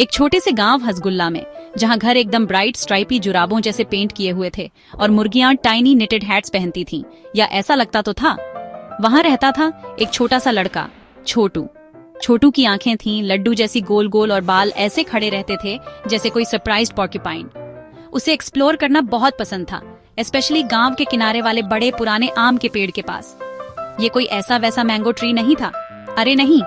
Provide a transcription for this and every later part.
एक छोटे से गांव हसगुल्ला में, जहां घर एकदम ब्राइट स्ट्राइपी जुराबों जैसे पेंट किए हुए थे और मुर्गियां टाइनी निटेड हैट्स पहनती थीं, या ऐसा लगता तो था। वहां रहता था एक छोटा सा लड़का, छोटू। छोटू की आंखें थीं लड्डू जैसी गोल गोल और बाल ऐसे खड़े रहते थे जैसे कोई सरप्राइज्ड पॉर्क्यूपाइन। उसे एक्सप्लोर करना बहुत पसंद था, स्पेशली गांव के किनारे वाले बड़े पुराने आम के पेड़ के पास। ये कोई ऐसा वैसा मैंगो ट्री नहीं था, अरे नहीं,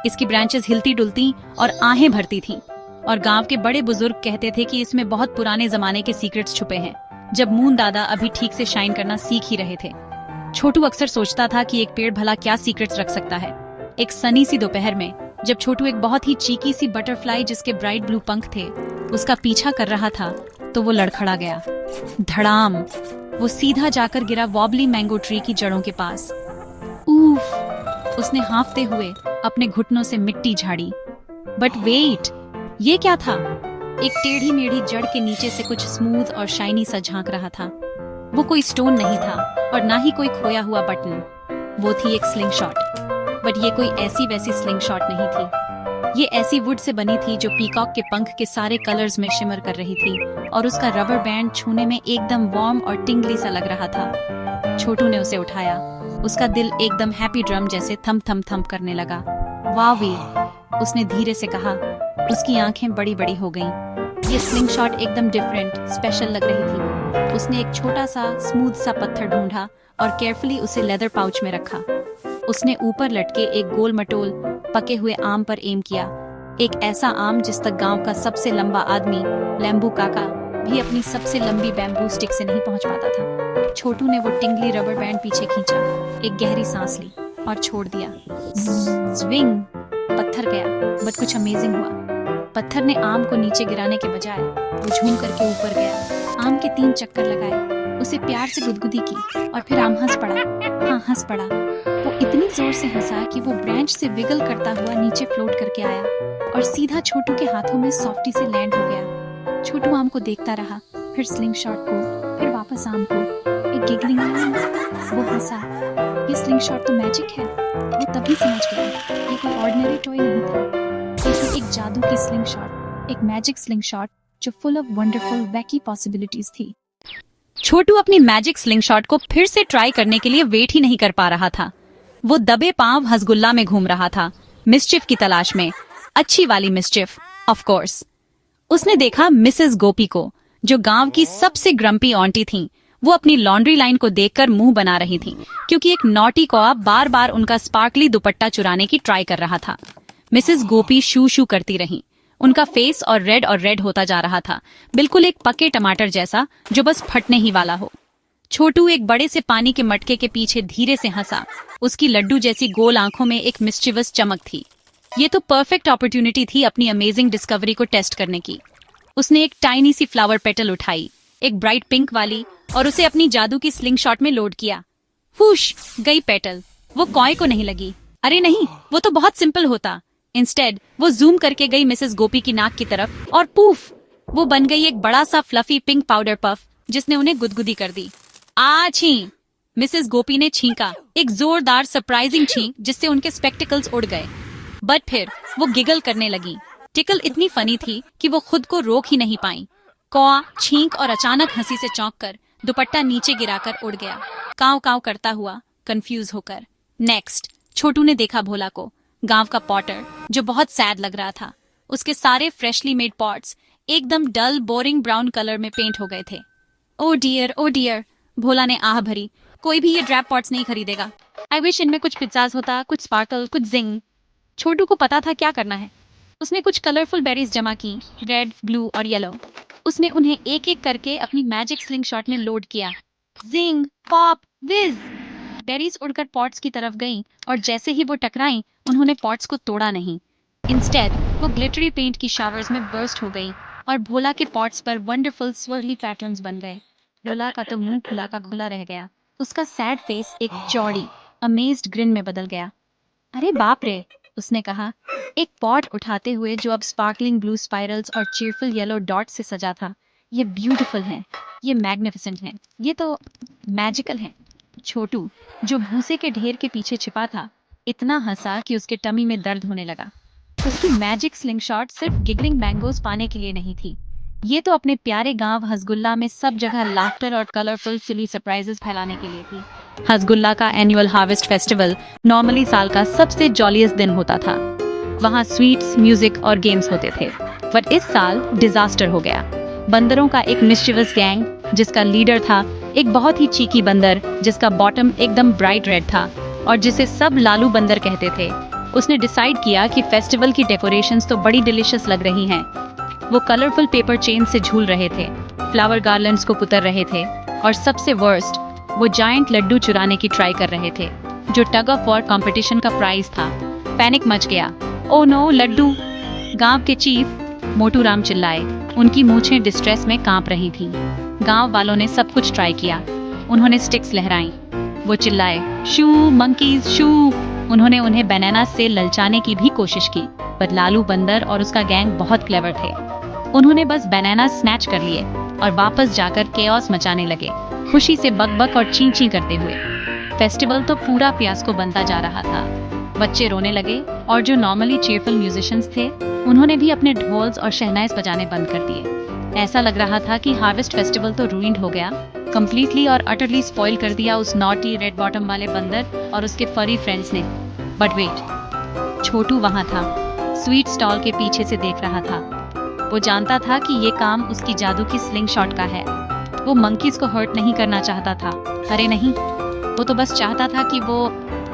इसकी ब्रांचेस हिलती डुलती और आहें भरती थीं, और गांव के बड़े बुजुर्ग कहते थे कि इसमें बहुत पुराने जमाने के सीक्रेट्स छुपे हैं, जब मून दादा अभी ठीक से शाइन करना सीख ही रहे थे। छोटू अक्सर सोचता था कि एक पेड़ भला क्या सीक्रेट्स रख सकता है। एक सनी सी दोपहर में, जब छोटू एक बहुत ही चीकी सी बटरफ्लाई जिसके ब्राइट ब्लू पंख थे उसका पीछा कर रहा था, तो वो लड़खड़ा गया। धड़ाम! वो सीधा जाकर गिरा वॉबली मैंगो ट्री की जड़ों के पास। उफ! उसने हांफते हुए अपने घुटनों से मिट्टी झाड़ी। बट वेट, ये क्या था? एक टेढ़ी मेढ़ी जड़ के नीचे से कुछ स्मूथ और शाइनी सा झांक रहा था। वो कोई स्टोन नहीं था और ना ही कोई खोया हुआ बटन। वो थी एक स्लिंग शॉट। बट ये कोई ऐसी वैसी स्लिंग शॉट नहीं थी। ये ऐसी वुड से बनी थी जो पीकॉक के पंख के सारे कलर्स में शिमर कर रही थी, और उसका रबर बैंड छूने में एकदम वार्म और टिंगली सा लग रहा था। छोटू ने उसे उठाया। उसका दिल एकदम हैप्पी ड्रम जैसे थम थम थम करने लगा। वाह वीर, उसने धीरे से कहा। उसकी आंखें बड़ी बड़ी हो गईं। ये स्लिंग शॉट एकदम डिफरेंट, स्पेशल लग रही थी। उसने एक छोटा सा स्मूथ सा पत्थर ढूंढा और केयरफुली उसे लेदर पाउच में रखा। उसने ऊपर लटके एक गोल मटोल पके हुए आम पर एम किया। एक ऐसा आम जिस तक गांव का सबसे लंबा आदमी लैम्बू काका भी अपनी सबसे लंबी बैम्बू स्टिक से नहीं पहुंच पाता था। छोटू ने वो टिंगली रबर बैंड पीछे खींचा, एक गहरी सांस ली और छोड़ दिया। स्विंग! पत्थर गया, बट कुछ अमेजिंग हुआ। पत्थर ने आम को नीचे गिराने के बजाय वो झूम करके ऊपर गया। आम के 3 चक्कर लगाए, उसे प्यार से गुदगुदी की और फिर आम हंस पड़ा। हाँ, हंस पड़ा। वो इतनी जोर से हंसा कि वो ब्रांच से विगल करता हुआ नीचे फ्लोट करके आया और सीधा छोटू के हाथों में सॉफ्टी से लैंड हो गया। छोटू आम को देखता रहा, फिर स्लिंग शॉट को, फिर वापस आम को। एक गिगलिंग आया, वो हंसा। ये स्लिंग शॉट तो मैजिक है। वो तभी समझ गया, ये कोई ऑर्डिनरी टॉय नहीं था। ये थी एक जादू की स्लिंग शॉट, एक मैजिक स्लिंग शॉट जो फुल ऑफ वंडरफुल वैकी पॉसिबिलिटीज थी। छोटू अपनी मैजिक स्लिंग शॉट को फिर से ट्राई करने के लिए वेट ही नहीं कर पा रहा था। वो दबे पांव हसगुल्ला में घूम रहा था, मिस्चिफ की तलाश में, अच्छी वाली मिस्चिफ, ऑफ कोर्स। उसने देखा मिसेस गोपी को, जो गांव की सबसे ग्रम्पी आंटी थीं। वो अपनी लॉन्ड्री लाइन को देखकर मुंह बना रही थीं, क्योंकि एक नॉटी कौआ बार बार उनका स्पार्कली दुपट्टा चुराने की ट्राई कर रहा था। मिसेस गोपी शू शू करती रहीं। उनका फेस और रेड होता जा रहा था, बिल्कुल एक पके टमाटर जैसा जो बस फटने ही वाला हो। छोटू एक बड़े से पानी के मटके के पीछे धीरे से हंसा। उसकी लड्डू जैसी गोल आंखों में एक मिस्चिवस चमक थी। ये तो परफेक्ट अपॉर्चुनिटी थी अपनी अमेजिंग डिस्कवरी को टेस्ट करने की। उसने एक टाइनी सी फ्लावर पेटल उठाई, एक ब्राइट पिंक वाली, और उसे अपनी जादू की स्लिंग शॉट में लोड किया। हुश! गई पेटल। वो कॉय को नहीं लगी। अरे नहीं, वो तो बहुत सिंपल होता। इंस्टेड वो जूम करके गई मिसेस गोपी की नाक की तरफ, और पूफ! वो बन गई एक बड़ा सा फ्लफी पिंक पाउडर पफ, जिसने उन्हें गुदगुदी कर दी। आ छी! मिसेस गोपी ने छींका, एक जोरदार सरप्राइजिंग छींक जिससे उनके स्पेक्टिकल्स उड़ गए। बट फिर वो गिगल करने लगी। टिकल इतनी फनी थी कि वो खुद को रोक ही नहीं पाई। कौआ छींक और अचानक हंसी से चौंककर दुपट्टा नीचे गिराकर उड़ गया, काव काव करता हुआ, कंफ्यूज होकर। नेक्स्ट, छोटू ने देखा भोला को, गांव का पॉटर, जो बहुत सैड लग रहा था। उसके सारे फ्रेशली मेड पॉट्स एकदम डल बोरिंग ब्राउन कलर में पेंट हो गए थे। ओ डियर, भोला ने आह भरी। कोई भी ये ड्रैप पॉट्स नहीं खरीदेगा। आई विश इनमें कुछ पिज्जाज होता, कुछ स्पार्कल, कुछ जिंग। छोटू को पता था क्या करना है। उसने कुछ कलरफुल बेरीज जमा की, रेड, ब्लू और येलो। उसने उन्हें एक एक करके अपनी मैजिक स्लिंग शॉट में लोड किया। जिंग, पॉप, विज! बेरीज उड़कर पॉट्स की तरफ गईं, और जैसे ही वो टकराईं, उन्होंने पॉट्स को तोड़ा नहीं। इंस्टेड वो ग्लिटरी पेंट की शावर्स में बर्स्ट हो गई, और भोला के पॉट्स पर वंडरफुल स्वर्ली पैटर्न्स बन गए। भोला का तो मुंह खुला का खुला रह गया। उसका सैड फेस एक चौड़ी, अमेज्ड ग्रिन में बदल गया। अरे बाप रे, उसने कहा, एक पॉट उठाते हुए जो अब स्पार्कलिंग ब्लू स्पाइरल्स और चीयरफुल येलो डॉट से सजा था। ये ब्यूटीफुल है, ये मैग्निफिसेंट है, ये तो मैजिकल है। छोटू, जो भूसे के ढेर के पीछे छिपा था, इतना हंसा कि उसके टमी में दर्द होने लगा। उसकी मैजिक स्लिंगशॉट सिर्फ गिगलिंग मैंगोज पाने के लिए नहीं थी, ये तो अपने प्यारे गांव हसगुल्ला में सब जगह लाफ्टर और कलरफुल सिली सरप्राइजेस फैलाने के लिए थी। हसगुल्ला का एनुअल हार्वेस्ट फेस्टिवल नॉर्मली साल का सबसे जॉलीएस्ट दिन होता था। वहाँ स्वीट्स, म्यूजिक और गेम्स होते थे। बट इस साल डिजास्टर हो गया। बंदरों का एक मिस्chievous गैंग जिसका लीडर था एक बहुत ही चीकी बंदर जिसका बॉटम एकदम ब्राइट रेड था और जिसे सब लालू बंदर कहते थे, उसने डिसाइड किया कि फेस्टिवल की डेकोरेशंस तो बड़ी डिलीशियस लग रही हैं। वो कलरफुल पेपर चेन से झूल रहे थे, फ्लावर गार्लैंड्स को पुतर रहे थे और सबसे वर्स्ट, वो जायंट लड्डू चुराने की ट्राई कर रहे थे जो टग ऑफ वॉर कंपटीशन का प्राइज था। पैनिक मच गया। Oh no, laddoo! गांव के चीफ मोटू राम चिल्लाए। उनकी मूंछें डिस्ट्रेस में कांप रही थी। गांव वालों ने सब कुछ ट्राई किया। उन्होंने स्टिक्स लहराई। वो चिल्लाए, शू मंकीज शू! उन्होंने उन्हें बनाना से ललचाने की भी कोशिश की, पर लालू बंदर और उसका गैंग बहुत क्लेवर थे। उन्होंने बस बनाना स्नैच कर लिए और वापस जाकर केओस मचाने लगे, खुशी से बक-बक और ची-ची करते हुए। फेस्टिवल तो पूरा फियास्को बनता जा रहा था। बच्चे रोने लगे और जो नॉर्मली चीयरफुल म्यूजिशियंस थे, उन्होंने भी अपने ढोल्स और शहनाइज बजाने बंद कर दिए। ऐसा लग रहा था कि हार्वेस्ट फेस्टिवल तो रूइंड हो गया, कंप्लीटली और अटरली स्पॉइल कर दिया उस नॉटी रेड बॉटम वाले बंदर और उसके फरी फ्रेंड्स ने। बट वेट, छोटू वहाँ था, स्वीट स्टॉल के पीछे से देख रहा था। वो जानता था कि ये काम उसकी जादू की स्लिंग शॉट का है। वो मंकीज को हर्ट नहीं करना चाहता था। अरे नहीं, वो तो बस चाहता था कि वो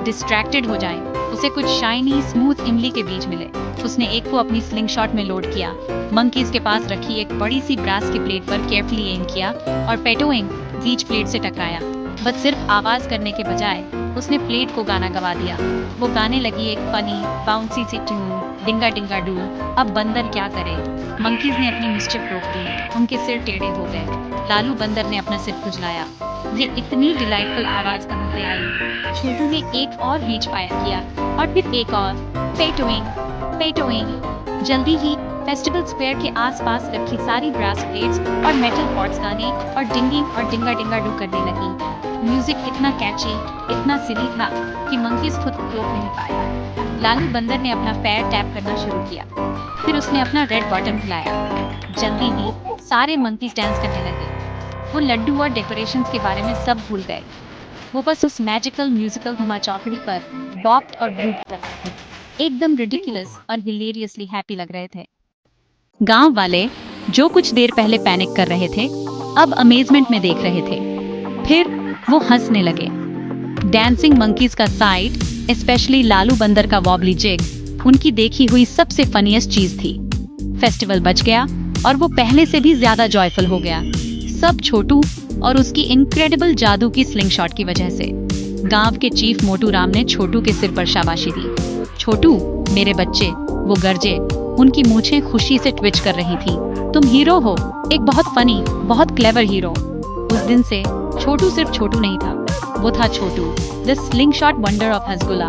डिस्ट्रैक्टेड हो जाए, उसे कुछ शाइनी स्मूथ इमली के बीज मिले। उसने एक को अपनी स्लिंग शॉट में लोड किया, मंकीज के पास रखी एक बड़ी सी ब्रास की प्लेट पर केयरफुली एम किया और पेटोइंग बीच प्लेट से टकराया। बट सिर्फ आवाज करने के बजाय उसने प्लेट को गाना गवा दिया। वो गाने लगी एक फनी बाउंसी सी ट्यून, डिंगा डिंगा डू। अब बंदर क्या करे? मंकीज ने अपनी मिस्चिफ रोक दी, उनके सिर टेढ़े हो गए। लालू बंदर ने अपना सिर खुजलाया। ये इतनी डिलाइटफुल आवाज कहाँ से आई? छोटू ने एक और रीच फायर किया और फिर एक और। पेटोइंग पेटोइंग। जल्दी ही फेस्टिवल स्क्वायर के आसपास रखी सारी ब्रास प्लेट्स और मेटल पॉट्स गाने और डिंगिंग और डिंगा डिंगा डू करने लगी। म्यूजिक इतना कैची, इतना सिली था कि मंकीज खुद को रोक नहीं पाया। लालू बंदर ने अपना पैर टैप करना शुरू किया, फिर उसने अपना रेड बॉटम हिलाया। जल्दी ही सारे मंकीज डांस करने लगे। वो लड्डू और डेकोरेशंस के बारे में सब भूल गए। वो बस उस मैजिकल म्यूजिकल धुमा चौकड़ी पर बॉप्ड और ग्रूव कर रहे थे। एकदम रिडिकुलस और हिलेरियसली हैप्पी लग रहे थे। गांव वाले जो कुछ देर पहले पैनिक कर रहे थे, अब अमेजमेंट में देख रहे थे। फिर वो हंसने लगे। डांसिंग मंकीज का साइड, स्पेशली लालू बंदर का वॉबली जिग, उनकी देखी हुई सबसे फनीएस्ट चीज थी। फेस्टिवल बच गया और वो पहले से भी ज्यादा जॉयफुल हो गया, सब छोटू और उसकी इनक्रेडिबल जादू की स्लिंग शॉट की वजह से। गांव के चीफ मोटू राम ने छोटू के सिर पर शाबाशी दी। छोटू, मेरे बच्चे, वो गरजे। उनकी मूछें खुशी से ट्विच कर रही थी। तुम हीरो हो, एक बहुत फनी, बहुत क्लेवर हीरो। उस दिन से छोटू सिर्फ छोटू नहीं था, वो था Chhotu, the slingshot wonder of हसगुल्ला।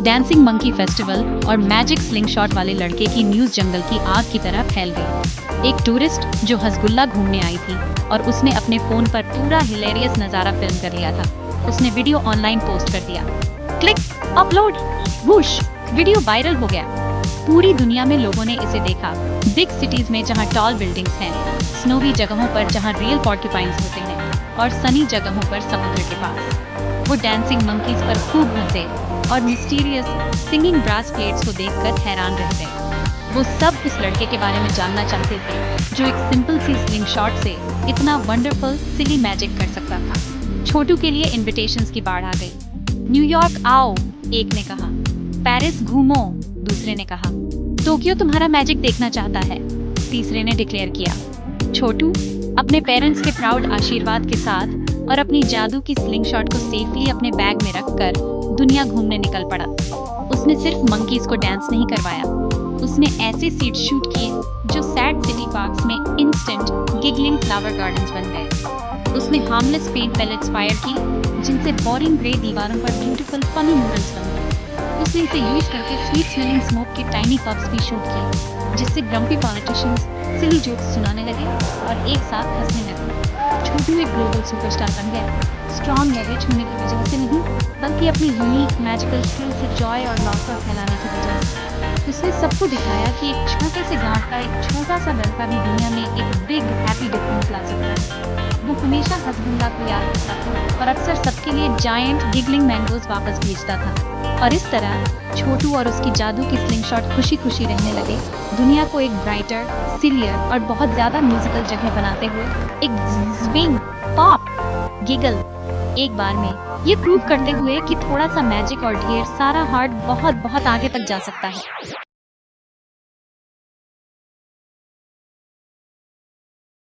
डांसिंग मंकी फेस्टिवल और मैजिक स्लिंग शॉट वाले लड़के की न्यूज जंगल की आग की तरह फैल गई। एक टूरिस्ट जो हसगुल्ला घूमने आई थी और उसने अपने फोन पर पूरा हिलेरियस नजारा फिल्म कर लिया था, उसने वीडियो ऑनलाइन पोस्ट कर दिया। Click, upload, whoosh, video viral हो गया। पूरी दुनिया में लोगों ने इसे देखा। बिग सिटीज में जहां टॉल बिल्डिंग्स हैं, स्नोवी जगहों पर जहां रियल पॉर्क्यूपाइन्स होते हैं और सनी जगहों पर समुद्र के पास। वो डांसिंग मंकीज पर खूब हंसे और मिस्टीरियस सिंगिंग ब्रास प्लेट्स को देखकर हैरान रह गए। वो सब उस लड़के के बारे में जानना चाहते थे जो एक सिंपल सी स्लिंग शॉट से इतना वंडरफुल सिली मैजिक कर सकता था। छोटू के लिए इन्विटेशंस की बाढ़ आ गई। न्यूयॉर्क आओ, एक ने कहा। पेरिस घूमो, दूसरे ने कहा। टोक्यो तुम्हारा मैजिक देखना चाहता है, तीसरे ने डिक्लेयर किया। छोटू अपने पेरेंट्स के प्राउड आशीर्वाद के साथ और अपनी जादू की स्लिंग शॉट को सेफली अपने बैग में रखकर दुनिया घूमने निकल पड़ा। उसने सिर्फ मंकीज को डांस नहीं करवाया, उसने ऐसे सीट शूट किए जो सैड सिटी पार्क्स में इंस्टेंट गिगलिंग फ्लावर गार्डन्स बन गए। उसने हार्मलेस पेंट पैलेट्स फायर की जिनसे बोरिंग ग्रे दीवारों पर ब्यूटीफुल फनी म्यूरल्स बन गए। उसने इसे यूज करके स्वीट स्मेलिंग स्मोक के टाइनी पब्स भी शूट किए जिससे ग्रम्पी पॉलिटिशियंस सिली जोक्स सुनाने लगे और एक साथ हंसने लगे। छोटू एक ग्लोबल सुपरस्टार बन गया, स्ट्रॉन्ग मैरिज होने की वजह से नहीं, बल्कि अपनी यूनिक मैजिकल स्किल से जॉय और लॉफ्टर फैलाने की वजह से। उसने सबको दिखाया कि एक छोटे से गांव का एक छोटा सा लड़का भी दुनिया में एक बिग हैप्पी डिफरेंस ला सकता है। वो हमेशा हसबुल्ला को याद करता था और अक्सर सबके लिए जायंट गिगलिंग मैंगोज वापस भेजता था। और इस तरह छोटू और उसकी जादू की स्लिंगशॉट खुशी खुशी रहने लगे, दुनिया को एक ब्राइटर, सिलियर और बहुत ज्यादा म्यूजिकल जगह बनाते हुए। एक स्विंग, पॉप, गिगल एक बार में, ये प्रूव करते हुए कि थोड़ा सा मैजिक और ढेर सारा हार्ट बहुत बहुत आगे तक जा सकता है।